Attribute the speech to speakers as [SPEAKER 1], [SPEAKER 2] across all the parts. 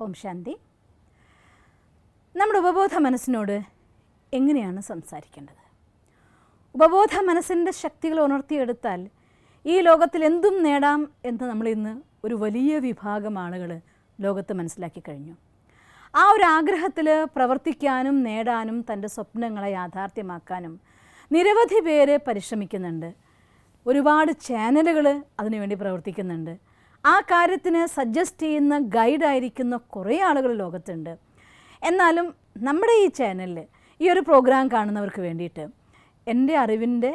[SPEAKER 1] ഓം ശാന്തി. നമ്മുടെ ഉപബോധ മനസ്സിനോട് എങ്ങനെയാണ് സംസാരിക്കേണ്ടത്? ഉപബോധ മനസ്സിൻ്റെ ശക്തികൾ ഉണർത്തിയെടുത്താൽ ഈ ലോകത്തിൽ എന്തും നേടാം എന്ന് നമ്മളിന്ന് ഒരു വലിയ വിഭാഗം ആളുകൾ ലോകത്ത് മനസ്സിലാക്കി കഴിഞ്ഞു. ആ ഒരു ആഗ്രഹത്തിൽ പ്രവർത്തിക്കാനും നേടാനും തൻ്റെ സ്വപ്നങ്ങളെ യാഥാർത്ഥ്യമാക്കാനും നിരവധി പേര് പരിശ്രമിക്കുന്നുണ്ട്. ഒരുപാട് ചാനലുകൾ അതിനുവേണ്ടി പ്രവർത്തിക്കുന്നുണ്ട്. ആ കാര്യത്തിന് സജസ്റ്റ് ചെയ്യുന്ന ഗൈഡായിരിക്കുന്ന കുറേ ആളുകൾ ലോകത്തുണ്ട്. എന്നാലും നമ്മുടെ ഈ ചാനലിൽ ഈ ഒരു പ്രോഗ്രാം കാണുന്നവർക്ക് വേണ്ടിയിട്ട് എൻ്റെ അറിവിൻ്റെ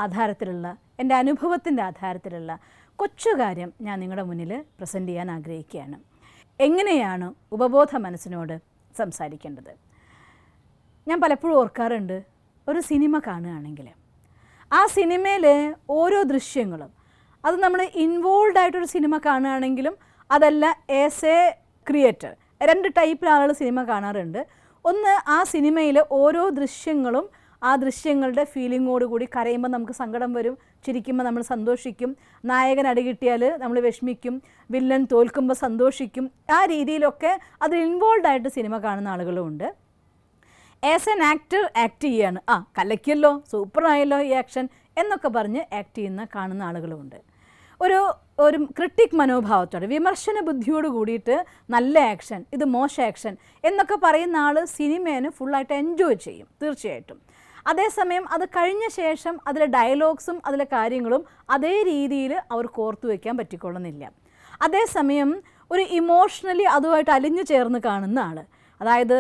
[SPEAKER 1] ആധാരത്തിലുള്ള, എൻ്റെ അനുഭവത്തിൻ്റെ ആധാരത്തിലുള്ള കൊച്ചു കാര്യം ഞാൻ നിങ്ങളുടെ മുന്നിൽ പ്രസൻറ്റ് ചെയ്യാൻ ആഗ്രഹിക്കുകയാണ്. എങ്ങനെയാണ് ഉപബോധ മനസ്സിനോട് സംസാരിക്കേണ്ടത്? ഞാൻ പലപ്പോഴും ഓർക്കാറുണ്ട്, ഒരു സിനിമ കാണുകയാണെങ്കിൽ ആ സിനിമയിൽ ഓരോ ദൃശ്യങ്ങളും, അത് നമ്മൾ ഇൻവോൾവ് ആയിട്ടൊരു സിനിമ കാണുകയാണെങ്കിലും അതല്ല ആസ് എ ക്രിയേറ്റർ, രണ്ട് ടൈപ്പിൽ ആളുകൾ സിനിമ കാണാറുണ്ട്. ഒന്ന്, ആ സിനിമയിലെ ഓരോ ദൃശ്യങ്ങളും ആ ദൃശ്യങ്ങളുടെ ഫീലിങ്ങോടുകൂടി കരയുമ്പോൾ നമുക്ക് സങ്കടം വരും, ചിരിക്കുമ്പോൾ നമ്മൾ സന്തോഷിക്കും, നായകൻ അടികിട്ടിയാൽ നമ്മൾ വിഷമിക്കും, വില്ലൻ തോൽക്കുമ്പോൾ സന്തോഷിക്കും. ആ രീതിയിലൊക്കെ അതിൽ ഇൻവോൾവ് ആയിട്ട് സിനിമ കാണുന്ന ആളുകളുമുണ്ട്. ആസ് എൻ ആക്ടർ ആക്ട് ചെയ്യാണ്, കലക്കിയല്ലോ, സൂപ്പറായല്ലോ ഈ ആക്ഷൻ എന്നൊക്കെ പറഞ്ഞ് ആക്ട് ചെയ്യുന്ന കാണുന്ന ആളുകളുമുണ്ട്. ഒരു ക്രിട്ടിക് മനോഭാവത്തോടെ, വിമർശന ബുദ്ധിയോട് കൂടിയിട്ട് നല്ല ആക്ഷൻ, ഇത് മോശം ആക്ഷൻ എന്നൊക്കെ പറയുന്ന ആൾ സിനിമേനെ ഫുള്ളായിട്ട് എൻജോയ് ചെയ്യും തീർച്ചയായിട്ടും. അതേസമയം അത് കഴിഞ്ഞ ശേഷം അതിലെ ഡയലോഗ്സും അതിലെ കാര്യങ്ങളും അതേ രീതിയിൽ അവർക്ക് ഓർത്തു വയ്ക്കാൻ പറ്റിക്കൊള്ളുന്നില്ല. അതേസമയം ഒരു ഇമോഷണലി അതുമായിട്ട് അലിഞ്ഞു ചേർന്ന് കാണുന്ന ആൾ, അതായത്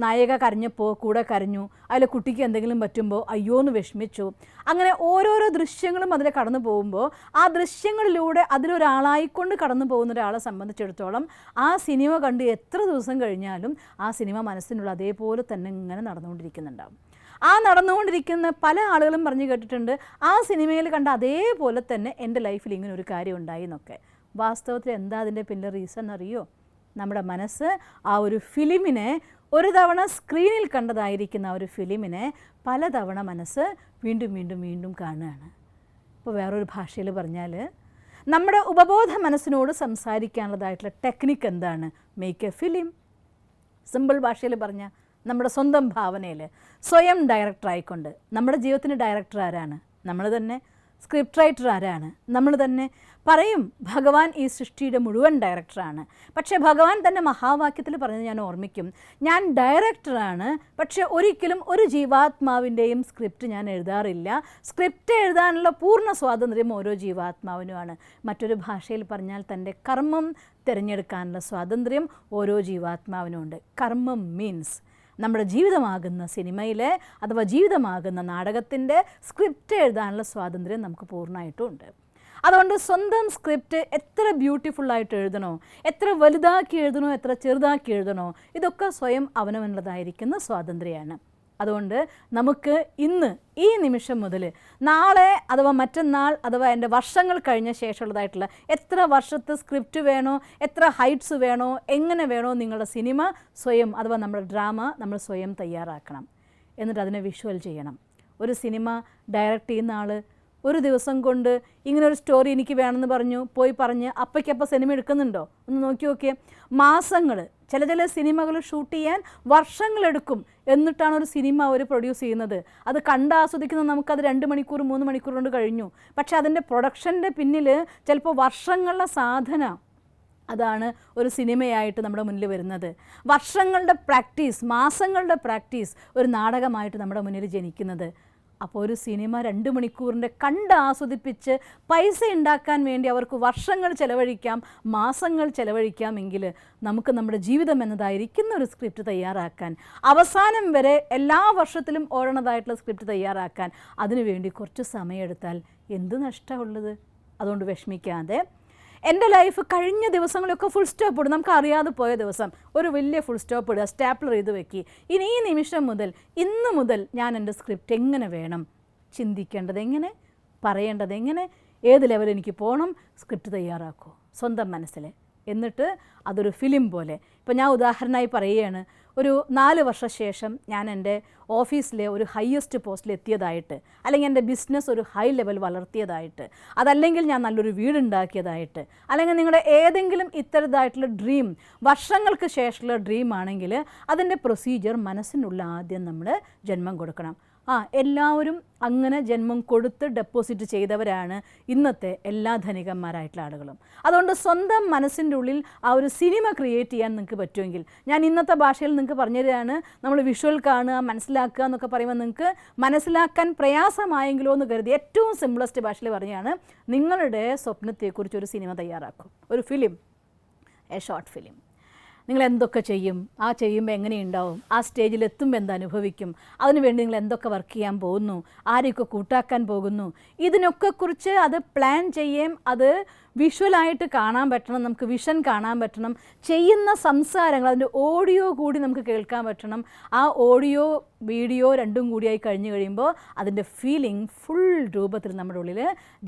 [SPEAKER 1] നായിക കരഞ്ഞപ്പോൾ കൂടെ കരഞ്ഞു, അതിലെ കുട്ടിക്ക് എന്തെങ്കിലും പറ്റുമ്പോൾ അയ്യോ എന്ന് വിഷമിച്ചു, അങ്ങനെ ഓരോരോ ദൃശ്യങ്ങളും അതിൽ കടന്നു പോകുമ്പോൾ ആ ദൃശ്യങ്ങളിലൂടെ അതിലൊരാളായിക്കൊണ്ട് കടന്നു പോകുന്ന ഒരാളെ സംബന്ധിച്ചിടത്തോളം ആ സിനിമ കണ്ട് എത്ര ദിവസം കഴിഞ്ഞാലും ആ സിനിമ മനസ്സിനുള്ള അതേപോലെ തന്നെ ഇങ്ങനെ നടന്നുകൊണ്ടിരിക്കുന്നുണ്ടാവും. ആ നടന്നുകൊണ്ടിരിക്കുന്ന പല ആളുകളും പറഞ്ഞു കേട്ടിട്ടുണ്ട്, ആ സിനിമയിൽ കണ്ട അതേപോലെ തന്നെ എൻ്റെ ലൈഫിൽ ഇങ്ങനെ ഒരു കാര്യം ഉണ്ടായി എന്നൊക്കെ. വാസ്തവത്തിൽ എന്താ അതിൻ്റെ പിന്നെ റീസൺ അറിയോ? നമ്മുടെ മനസ്സ് ആ ഒരു ഫിലിമിനെ, ഒരു തവണ സ്ക്രീനിൽ കണ്ടതായിരിക്കുന്ന ആ ഒരു ഫിലിമിനെ പലതവണ മനസ്സ് വീണ്ടും വീണ്ടും വീണ്ടും കാണുകയാണ്. ഇപ്പോൾ വേറൊരു ഭാഷയിൽ പറഞ്ഞാൽ, നമ്മുടെ ഉപബോധ മനസ്സിനോട് സംസാരിക്കാനുള്ളതായിട്ടുള്ള ടെക്നിക്ക് എന്താണ്? Make A film. സിമ്പിൾ ഭാഷയിൽ പറഞ്ഞാൽ, നമ്മുടെ സ്വന്തം ഭാവനയിൽ സ്വയം ഡയറക്ടറായിക്കൊണ്ട്, നമ്മുടെ ജീവിതത്തിന് ഡയറക്ടർ ആരാണ്? നമ്മൾ തന്നെ. സ്ക്രിപ്റ്റ് റൈറ്റർ ആരാണ്? നമ്മൾ തന്നെ. പറയും ഭഗവാൻ ഈ സൃഷ്ടിയുടെ മുഴുവൻ ഡയറക്ടറാണ്. പക്ഷേ ഭഗവാൻ തന്നെ മഹാവാക്യത്തിൽ പറഞ്ഞത് ഞാൻ ഓർമ്മിക്കും, ഞാൻ ഡയറക്ടറാണ്, പക്ഷേ ഒരിക്കലും ഒരു ജീവാത്മാവിൻ്റെയും സ്ക്രിപ്റ്റ് ഞാൻ എഴുതാറില്ല. സ്ക്രിപ്റ്റ് എഴുതാനുള്ള പൂർണ്ണ സ്വാതന്ത്ര്യം ഓരോ ജീവാത്മാവിനുമാണ്. മറ്റൊരു ഭാഷയിൽ പറഞ്ഞാൽ തൻ്റെ കർമ്മം തിരഞ്ഞെടുക്കാനുള്ള സ്വാതന്ത്ര്യം ഓരോ ജീവാത്മാവിനുമുണ്ട്. കർമ്മം മീൻസ് നമ്മുടെ ജീവിതമാകുന്ന സിനിമയിലെ അഥവാ ജീവിതമാകുന്ന നാടകത്തിൻ്റെ സ്ക്രിപ്റ്റ് എഴുതാനുള്ള സ്വാതന്ത്ര്യം നമുക്ക് പൂർണ്ണമായിട്ടും ഉണ്ട്. അതുകൊണ്ട് സ്വന്തം സ്ക്രിപ്റ്റ് എത്ര ബ്യൂട്ടിഫുള്ളായിട്ട് എഴുതണോ, എത്ര വലുതാക്കി എഴുതണോ, എത്ര ചെറുതാക്കി എഴുതണോ, ഇതൊക്കെ സ്വയം അവനവനുള്ളതായിരിക്കുന്ന സ്വാതന്ത്ര്യമാണ്. അതുകൊണ്ട് നമുക്ക് ഇന്ന് ഈ നിമിഷം മുതൽ നാളെ അഥവാ മറ്റന്നാൾ അഥവാ എൻ്റെ വർഷങ്ങൾ കഴിഞ്ഞ ശേഷമുള്ളതായിട്ടുള്ള എത്ര വർഷത്തെ സ്ക്രിപ്റ്റ് വേണോ, എത്ര ഹൈറ്റ്സ് വേണോ, എങ്ങനെ വേണോ നിങ്ങളുടെ സിനിമ സ്വയം അഥവാ നമ്മുടെ ഡ്രാമ നമ്മൾ സ്വയം തയ്യാറാക്കണം. എന്നിട്ട് അതിനെ വിഷ്വൽ ചെയ്യണം. ഒരു സിനിമ ഡയറക്റ്റ് ചെയ്യുന്ന ആൾ ഒരു ദിവസം കൊണ്ട് ഇങ്ങനൊരു സ്റ്റോറി എനിക്ക് വേണമെന്ന് പോയി പറഞ്ഞ് അപ്പയ്ക്കപ്പം സിനിമ എടുക്കുന്നുണ്ടോ? ഒന്ന് നോക്കി നോക്കിയേ. മാസങ്ങൾ, ചില സിനിമകൾ ഷൂട്ട് ചെയ്യാൻ വർഷങ്ങളെടുക്കും. എന്നിട്ടാണ് ഒരു സിനിമ അവർ പ്രൊഡ്യൂസ് ചെയ്യുന്നത്. അത് കണ്ടാസ്വദിക്കുന്ന നമുക്കത് 2 മണിക്കൂർ 3 മണിക്കൂർ കൊണ്ട് കഴിഞ്ഞു. പക്ഷേ അതിൻ്റെ പ്രൊഡക്ഷൻ്റെ പിന്നിൽ ചിലപ്പോൾ വർഷങ്ങളുടെ സാധന, അതാണ് ഒരു സിനിമയായിട്ട് നമ്മുടെ മുന്നിൽ വരുന്നത്. വർഷങ്ങളുടെ പ്രാക്ടീസ്, മാസങ്ങളുടെ പ്രാക്ടീസ് ഒരു നാടകമായിട്ട് നമ്മുടെ മുന്നിൽ ജനിക്കുന്നത്. അപ്പോൾ ഒരു സിനിമ 2 മണിക്കൂറിൻ്റെ കണ്ട് ആസ്വദിപ്പിച്ച് പൈസ ഉണ്ടാക്കാൻ വേണ്ടി അവർക്ക് വർഷങ്ങൾ ചിലവഴിക്കാം, മാസങ്ങൾ ചിലവഴിക്കാമെങ്കിൽ നമുക്ക് നമ്മുടെ ജീവിതം എന്നതായിരിക്കുന്ന ഒരു സ്ക്രിപ്റ്റ് തയ്യാറാക്കാൻ, അവസാനം വരെ എല്ലാ വർഷത്തിലും ഓടണതായിട്ടുള്ള സ്ക്രിപ്റ്റ് തയ്യാറാക്കാൻ അതിനുവേണ്ടി കുറച്ച് സമയമെടുത്താൽ എന്ത് നഷ്ടമുള്ളത്? അതുകൊണ്ട് വിഷമിക്കാതെ, എൻ്റെ ലൈഫ് കഴിഞ്ഞ ദിവസങ്ങളൊക്കെ ഫുൾ സ്റ്റോപ്പ് ഇടും, നമുക്ക് അറിയാതെ പോയ ദിവസം ഒരു വലിയ ഫുൾ സ്റ്റോപ്പ് ഇടുക, സ്റ്റാപ്ലർ ചെയ്ത് വെക്കി. ഇനി ഈ നിമിഷം മുതൽ, ഇന്ന് മുതൽ ഞാൻ എൻ്റെ സ്ക്രിപ്റ്റ് എങ്ങനെ വേണം, ചിന്തിക്കേണ്ടത് എങ്ങനെ, പറയേണ്ടത് എങ്ങനെ, ഏത് ലെവൽ എനിക്ക് പോകണം, സ്ക്രിപ്റ്റ് തയ്യാറാക്കൂ സ്വന്തം മനസ്സിൽ. എന്നിട്ട് അതൊരു ഫിലിം പോലെ. ഇപ്പോൾ ഞാൻ ഉദാഹരണമായി പറയുകയാണ്, ഒരു 4 വർഷം ശേഷം ഞാൻ എൻ്റെ ഓഫീസിലെ ഒരു ഹയസ്റ്റ് പോസ്റ്റിൽ എത്തിയതായിട്ട്, അല്ലെങ്കിൽ എൻ്റെ ബിസിനസ് ഒരു ഹൈ ലെവൽ വളർത്തിയതായിട്ട്, അതല്ലെങ്കിൽ ഞാൻ നല്ലൊരു വീടുണ്ടാക്കിയതായിട്ട്, അല്ലെങ്കിൽ നിങ്ങളുടെ ഏതെങ്കിലും ഇത്തരത്തിലായിട്ടുള്ള ഡ്രീം വർഷങ്ങൾക്ക് ശേഷമുള്ള ഡ്രീം ആണെങ്കിൽ അതിൻ്റെ പ്രൊസീജിയർ മനസ്സിനുള്ള ആദ്യം നമ്മൾ ജന്മം കൊടുക്കണം. എല്ലാവരും അങ്ങനെ ജന്മം കൊടുത്ത് ഡെപ്പോസിറ്റ് ചെയ്തവരാണ് ഇന്നത്തെ എല്ലാ ധനികന്മാരായിട്ടുള്ള ആളുകളും. അതുകൊണ്ട് സ്വന്തം മനസ്സിൻ്റെ ഉള്ളിൽ ആ ഒരു സിനിമ ക്രിയേറ്റ് ചെയ്യാൻ നിങ്ങൾക്ക് പറ്റുമെങ്കിൽ, ഞാൻ ഇന്നത്തെ ഭാഷയിൽ നിങ്ങൾക്ക് പറഞ്ഞു തരികയാണ്, നമ്മൾ വിഷ്വൽ കാണുക, മനസ്സിലാക്കുക എന്നൊക്കെ പറയുമ്പോൾ നിങ്ങൾക്ക് മനസ്സിലാക്കാൻ പ്രയാസമായെങ്കിലോ എന്ന് കരുതി ഏറ്റവും സിമ്പിളസ്റ്റ് ഭാഷയിൽ പറഞ്ഞാണ്, നിങ്ങളുടെ സ്വപ്നത്തെക്കുറിച്ച് ഒരു സിനിമ തയ്യാറാക്കും, ഒരു ഫിലിം, ഷോർട്ട് ഫിലിം. നിങ്ങൾ എന്തൊക്കെ ചെയ്യും, ചെയ്യുമ്പോൾ എങ്ങനെയുണ്ടാവും, സ്റ്റേജിൽ എത്തുമ്പോൾ എന്തനുഭവിക്കും, അതിനുവേണ്ടി നിങ്ങൾ എന്തൊക്കെ വർക്ക് ചെയ്യാൻ പോകുന്നു, ആരെയൊക്കെ കൂട്ടാക്കാൻ പോകുന്നു, ഇതിനൊക്കെ കുറിച്ച് അത് പ്ലാൻ ചെയ്യുകയും അത് വിഷ്വലായിട്ട് കാണാൻ പറ്റണം, നമുക്ക് വിഷൻ കാണാൻ പറ്റണം, ചെയ്യുന്ന സംസാരങ്ങൾ അതിൻ്റെ ഓഡിയോ കൂടി നമുക്ക് കേൾക്കാൻ പറ്റണം. ഓഡിയോ വീഡിയോ രണ്ടും കൂടിയായി കഴിഞ്ഞ് കഴിയുമ്പോൾ അതിൻ്റെ ഫീലിംഗ് ഫുൾ രൂപത്തിൽ നമ്മുടെ ഉള്ളിൽ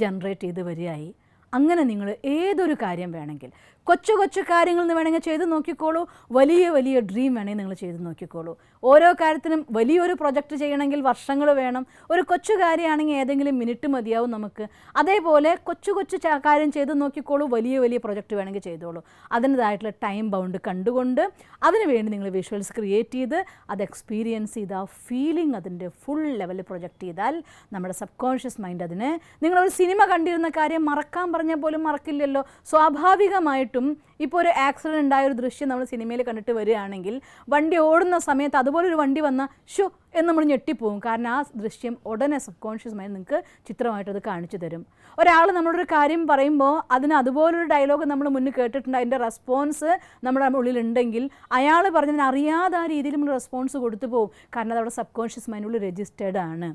[SPEAKER 1] ജനറേറ്റ് ചെയ്ത് വരികയായി. അങ്ങനെ നിങ്ങൾ ഏതൊരു കാര്യം വേണമെങ്കിൽ, കൊച്ചു കൊച്ചു കാര്യങ്ങൾ വേണമെങ്കിൽ ചെയ്ത് നോക്കിക്കോളൂ, വലിയ വലിയ ഡ്രീം വേണമെങ്കിൽ നിങ്ങൾ ചെയ്ത് നോക്കിക്കോളൂ. ഓരോ കാര്യത്തിനും വലിയൊരു പ്രൊജക്റ്റ് ചെയ്യണമെങ്കിൽ വർഷങ്ങൾ വേണം, ഒരു കൊച്ചു കാര്യമാണെങ്കിൽ ഏതെങ്കിലും മിനിറ്റ് മതിയാവും നമുക്ക്. അതേപോലെ കൊച്ചു കൊച്ചു കാര്യം ചെയ്ത് നോക്കിക്കോളൂ, വലിയ വലിയ പ്രൊജക്റ്റ് വേണമെങ്കിൽ ചെയ്തോളൂ. അതിൻ്റേതായിട്ടുള്ള ടൈം ബൗണ്ട് കണ്ടുകൊണ്ട് അതിന് വേണ്ടി നിങ്ങൾ വിഷ്വൽസ് ക്രിയേറ്റ് ചെയ്ത് അത് എക്സ്പീരിയൻസ് ചെയ്ത് ആ ഫീലിംഗ് അതിൻ്റെ ഫുൾ ലെവലിൽ പ്രൊജക്റ്റ് ചെയ്താൽ നമ്മുടെ സബ് കോൺഷ്യസ് മൈൻഡ് അതിനെ, നിങ്ങളൊരു സിനിമ കണ്ടിരുന്ന കാര്യം മറക്കാൻ പറഞ്ഞാൽ പോലും മറക്കില്ലല്ലോ. സ്വാഭാവികമായിട്ടും ഇപ്പോൾ ഒരു ആക്സിഡൻറ്റ് ഉണ്ടായൊരു ദൃശ്യം നമ്മൾ സിനിമയിൽ കണ്ടിട്ട് വരികയാണെങ്കിൽ വണ്ടി ഓടുന്ന സമയത്ത് അതുപോലൊരു വണ്ടി വന്നാൽ ഷോ എന്ന് നമ്മൾ ഞെട്ടിപ്പോവും. കാരണം ആ ദൃശ്യം ഉടനെ സബ് കോൺഷ്യസ് മൈൻഡ് നിങ്ങൾക്ക് ചിത്രമായിട്ട് അത് കാണിച്ചു തരും. ഒരാൾ നമ്മളൊരു കാര്യം പറയുമ്പോൾ അതിന് അതുപോലൊരു ഡയലോഗ് നമ്മൾ മുന്നിൽ കേട്ടിട്ടുണ്ട്, അതിൻ്റെ റെസ്പോൺസ് നമ്മുടെ ഉള്ളിലുണ്ടെങ്കിൽ അയാൾ പറഞ്ഞതിന് അറിയാതെ ആ രീതിയിൽ നമ്മൾ റെസ്പോൺസ് കൊടുത്തു പോകും. കാരണം അതവിടെ സബ് കോൺഷ്യസ് മൈൻഡിനുള്ളിൽ രജിസ്റ്റേർഡ് ആണ്.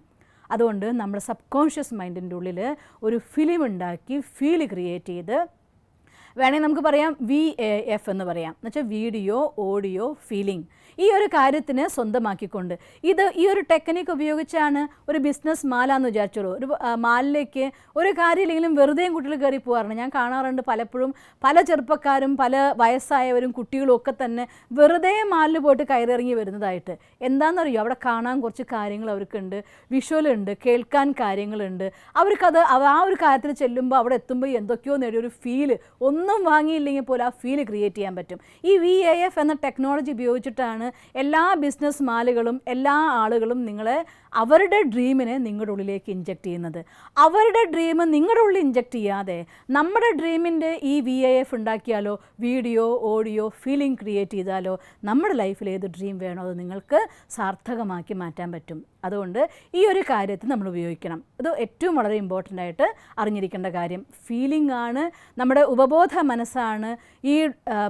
[SPEAKER 1] അതുകൊണ്ട് നമ്മുടെ സബ് കോൺഷ്യസ് മൈൻഡിൻ്റെ ഉള്ളിൽ ഒരു ഫിലിം ഉണ്ടാക്കി ഫീൽ ക്രിയേറ്റ് ചെയ്ത് വേണമെങ്കിൽ നമുക്ക് പറയാം VAF എന്ന് പറയാം, എന്നുവെച്ചാൽ വീഡിയോ ഓഡിയോ ഫീലിംഗ്. ഈ ഒരു കാര്യത്തിന് സ്വന്തമാക്കിക്കൊണ്ട് ഈ ഒരു ടെക്നിക്ക് ഉപയോഗിച്ചാണ് ഒരു ബിസിനസ് മാലാന്ന് വിചാരിച്ചോളൂ. ഒരു മാലിലേക്ക് ഒരു കാര്യമില്ലെങ്കിലും വെറുതെ കുട്ടികൾ കയറി പോകാറുണ്ട്. ഞാൻ കാണാറുണ്ട് പലപ്പോഴും പല ചെറുപ്പക്കാരും പല വയസ്സായവരും കുട്ടികളും ഒക്കെ തന്നെ വെറുതെ മാലിൽ പോയിട്ട് കയറിയിറങ്ങി വരുന്നതായിട്ട്. എന്താണെന്നറിയോ, അവിടെ കാണാൻ കുറച്ച് കാര്യങ്ങൾ അവർക്കുണ്ട്, വിഷ്വലുണ്ട്, കേൾക്കാൻ കാര്യങ്ങളുണ്ട്. അവർക്കത് ആ ഒരു കാര്യത്തിൽ ചെല്ലുമ്പോൾ അവിടെ എത്തുമ്പോൾ എന്തൊക്കെയോ നേടിയൊരു ഫീല്, ഒന്നും വാങ്ങിയില്ലെങ്കിൽ പോലും ആ ഫീല് ക്രിയേറ്റ് ചെയ്യാൻ പറ്റും. ഈ VAF എന്ന ടെക്നോളജി ഉപയോഗിച്ചിട്ടാണ് എല്ലാ ബിസിനസ് മാലുകളും എല്ലാ ആളുകളും നിങ്ങളെ അവരുടെ ഡ്രീമിനെ നിങ്ങളുടെ ഉള്ളിലേക്ക് ഇഞ്ചക്ട് ചെയ്യുന്നത്. അവരുടെ ഡ്രീം നിങ്ങളുടെ ഉള്ളിൽ ഇഞ്ചക്ട് ചെയ്യാതെ നമ്മുടെ ഡ്രീമിൻ്റെ ഈ VAF ഉണ്ടാക്കിയാലോ, വീഡിയോ ഓഡിയോ ഫീലിംഗ് ക്രിയേറ്റ് ചെയ്താലോ നമ്മുടെ ലൈഫിൽ ഏത് ഡ്രീം വേണോ അത് നിങ്ങൾക്ക് സാർത്ഥകമാക്കി മാറ്റാൻ പറ്റും. അതുകൊണ്ട് ഈ ഒരു കാര്യത്തിൽ നമ്മൾ ഉപയോഗിക്കണം. ഇത് ഏറ്റവും വളരെ ഇമ്പോർട്ടൻ്റ് ആയിട്ട് അറിഞ്ഞിരിക്കേണ്ട കാര്യം. ഫീലിംഗ് ആണ്, നമ്മുടെ ഉപബോധ മനസ്സാണ് ഈ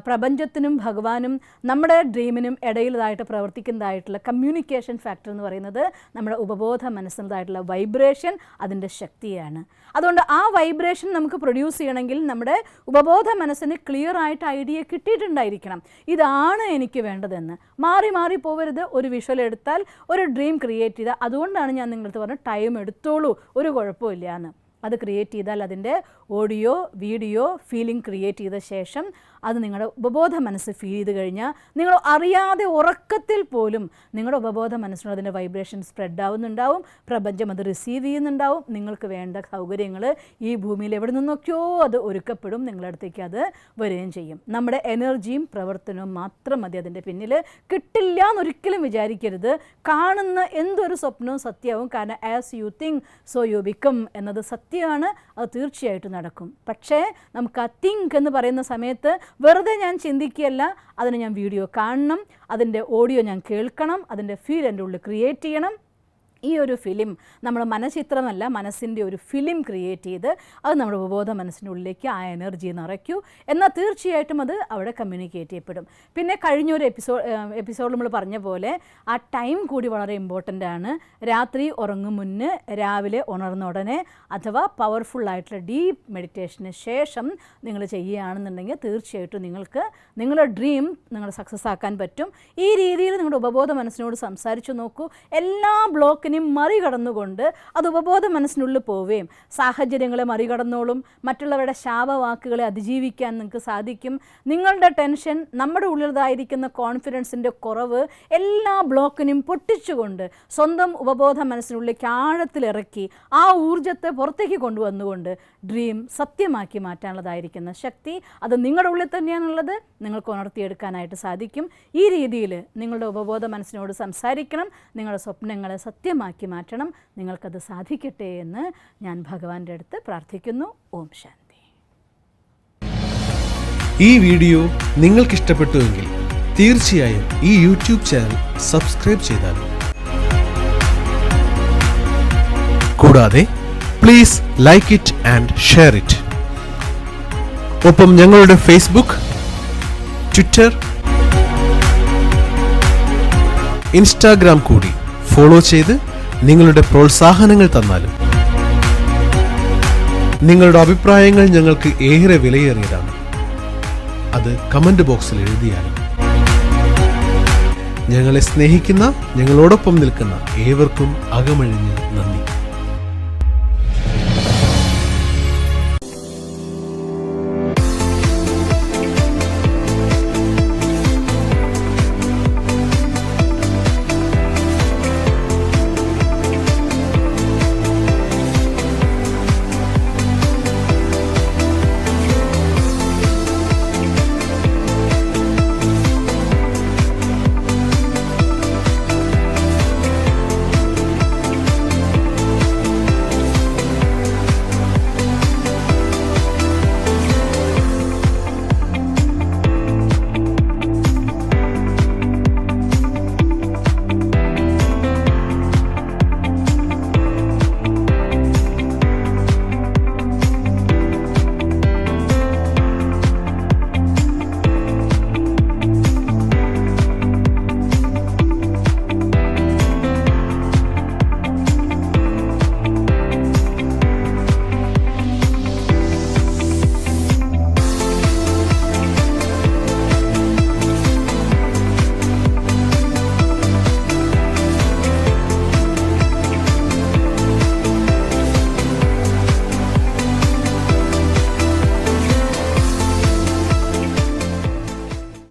[SPEAKER 1] പ്രപഞ്ചത്തിനും ഭഗവാനും നമ്മുടെ ഡ്രീമിനും ഇടയിലായിട്ട് പ്രവർത്തിക്കുന്നതായിട്ടുള്ള കമ്മ്യൂണിക്കേഷൻ ഫാക്ടർ എന്ന് പറയുന്നത് നമ്മുടെ ഉപബോധ മനസ്സിൻ്റെതായിട്ടുള്ള വൈബ്രേഷൻ, അതിൻ്റെ ശക്തിയാണ്. അതുകൊണ്ട് ആ വൈബ്രേഷൻ നമുക്ക് പ്രൊഡ്യൂസ് ചെയ്യണമെങ്കിൽ നമ്മുടെ ഉപബോധ മനസ്സിന് ക്ലിയർ ആയിട്ട് ഐഡിയ കിട്ടിയിട്ടുണ്ടായിരിക്കണം, ഇതാണ് എനിക്ക് വേണ്ടതെന്ന്. മാറി മാറി പോവരുത്. ഒരു വിഷ്വൽ എടുത്താൽ ഒരു ഡ്രീം ക്രിയേറ്റ് ചെയ്താൽ, അതുകൊണ്ടാണ് ഞാൻ നിങ്ങളടുത്ത് പറഞ്ഞത് ടൈം എടുത്തോളൂ, ഒരു കുഴപ്പമില്ല എന്ന്. അത് ക്രിയേറ്റ് ചെയ്താൽ അതിൻ്റെ ഓഡിയോ വീഡിയോ ഫീലിംഗ് ക്രിയേറ്റ് ചെയ്ത ശേഷം അത് നിങ്ങളുടെ ഉപബോധ മനസ്സ് ഫീൽ ചെയ്ത് കഴിഞ്ഞാൽ നിങ്ങൾ അറിയാതെ ഉറക്കത്തിൽ പോലും നിങ്ങളുടെ ഉപബോധ മനസ്സിനോട് അതിൻ്റെ വൈബ്രേഷൻ സ്പ്രെഡ് ആവുന്നുണ്ടാവും, പ്രപഞ്ചം അത് റിസീവ് ചെയ്യുന്നുണ്ടാവും. നിങ്ങൾക്ക് വേണ്ട സൗകര്യങ്ങൾ ഈ ഭൂമിയിൽ എവിടെ നിന്നൊക്കെയോ അത് ഒരുക്കപ്പെടും, നിങ്ങളുടെ അടുത്തേക്ക് അത് വരികയും ചെയ്യും. നമ്മുടെ എനർജിയും പ്രവർത്തനവും മാത്രം മതി അതിൻ്റെ പിന്നിൽ. കിട്ടില്ല എന്നൊരിക്കലും വിചാരിക്കരുത്. കാണുന്ന എന്തൊരു സ്വപ്നവും സത്യമാവും. കാരണം as you think so you become എന്നത് സത്യമാണ്, അത് തീർച്ചയായിട്ടും നടക്കും. പക്ഷേ നമുക്ക് ആ തിങ്ക് എന്ന് പറയുന്ന സമയത്ത് വെറുതെ ഞാൻ ചിന്തിക്കുകയല്ല, അതിന് ഞാൻ വീഡിയോ കാണണം, അതിൻ്റെ ഓഡിയോ ഞാൻ കേൾക്കണം, അതിൻ്റെ ഫീൽ എൻ്റെ ഉള്ളിൽ ക്രിയേറ്റ് ചെയ്യണം. ഈ ഒരു ഫിലിം നമ്മൾ മനഃചിത്രമല്ല, മനസ്സിൻ്റെ ഒരു ഫിലിം ക്രിയേറ്റ് ചെയ്ത് അത് നമ്മുടെ ഉപബോധ മനസ്സിൻ്റെ ഉള്ളിലേക്ക് ആ എനർജി നിറയ്ക്കൂ. എന്നാൽ തീർച്ചയായിട്ടും അത് അവിടെ കമ്മ്യൂണിക്കേറ്റ് ചെയ്യപ്പെടും. പിന്നെ കഴിഞ്ഞൊരു എപ്പിസോഡ് നമ്മൾ പറഞ്ഞ പോലെ ആ ടൈം കൂടി വളരെ ഇമ്പോർട്ടൻ്റ് ആണ്. രാത്രി ഉറങ്ങും മുന്നേ രാവിലെ ഉണർന്ന ഉടനെ അഥവാ പവർഫുള്ളായിട്ടുള്ള ഡീപ്പ് മെഡിറ്റേഷന് ശേഷം നിങ്ങൾ ചെയ്യുകയാണെന്നുണ്ടെങ്കിൽ തീർച്ചയായിട്ടും നിങ്ങൾക്ക് നിങ്ങളുടെ ഡ്രീം നിങ്ങൾ സക്സസ് ആക്കാൻ പറ്റും. ഈ രീതിയിൽ നിങ്ങളുടെ ഉപബോധ മനസ്സിനോട് സംസാരിച്ചു നോക്കൂ. എല്ലാ ബ്ലോക്കിനും ബ്ലോക്കിനെ മറികടന്നുകൊണ്ട് അത് ഉപബോധ മനസ്സിനുള്ളിൽ പോവുകയും സാഹചര്യങ്ങളെ മറികടന്നോളും. മറ്റുള്ളവരുടെ ശാപവാക്കുകളെ അതിജീവിക്കാൻ നിങ്ങൾക്ക് സാധിക്കും. നിങ്ങളുടെ ടെൻഷൻ, നമ്മുടെ ഉള്ളിലായിരിക്കുന്ന കോൺഫിഡൻസിൻ്റെ കുറവ് എല്ലാ ബ്ലോക്കിനും പൊട്ടിച്ചുകൊണ്ട് സ്വന്തം ഉപബോധ മനസ്സിനുള്ളിലേക്ക് ആഴത്തിലിറക്കി ആ ഊർജ്ജത്തെ പുറത്തേക്ക് കൊണ്ടുവന്നുകൊണ്ട് ഡ്രീം സത്യമാക്കി മാറ്റാനുള്ളതായിരിക്കുന്ന ശക്തി അത് നിങ്ങളുടെ ഉള്ളിൽ തന്നെയാണുള്ളത്. നിങ്ങൾക്ക് ഉണർത്തിയെടുക്കാനായിട്ട് സാധിക്കും. ഈ രീതിയിൽ നിങ്ങളുടെ ഉപബോധ മനസ്സിനോട് സംസാരിക്കണം. നിങ്ങളുടെ സ്വപ്നങ്ങളെ സത്യമാക്കി മാറ്റണം. നിങ്ങൾക്കത് സാധിക്കട്ടെ എന്ന് ഞാൻ ഭഗവാന്റെ അടുത്ത് പ്രാർത്ഥിക്കുന്നു. ഓം ശാന്തി.
[SPEAKER 2] ഈ വീഡിയോ നിങ്ങൾക്കിഷ്ടപ്പെട്ടുവെങ്കിൽ തീർച്ചയായും ഈ യൂട്യൂബ് ചാനൽ സബ്സ്ക്രൈബ് ചെയ്താലും കൂടാതെ please like it and share it. ഒപ്പം ഞങ്ങളുടെ ഫേസ്ബുക്ക്, ട്വിറ്റർ, ഇൻസ്റ്റാഗ്രാം കൂടി ഫോളോ ചെയ്ത് നിങ്ങളുടെ പ്രോത്സാഹനങ്ങൾ തന്നാലും. നിങ്ങളുടെ അഭിപ്രായങ്ങൾ ഞങ്ങൾക്ക് ഏറെ വിലയേറിയതാണ്. അത് കമന്റ് ബോക്സിൽ എഴുതിയാലും. ഞങ്ങളെ സ്നേഹിക്കുന്ന, ഞങ്ങളോടൊപ്പം നിൽക്കുന്ന ഏവർക്കും അകമഴിഞ്ഞ് നന്ദി.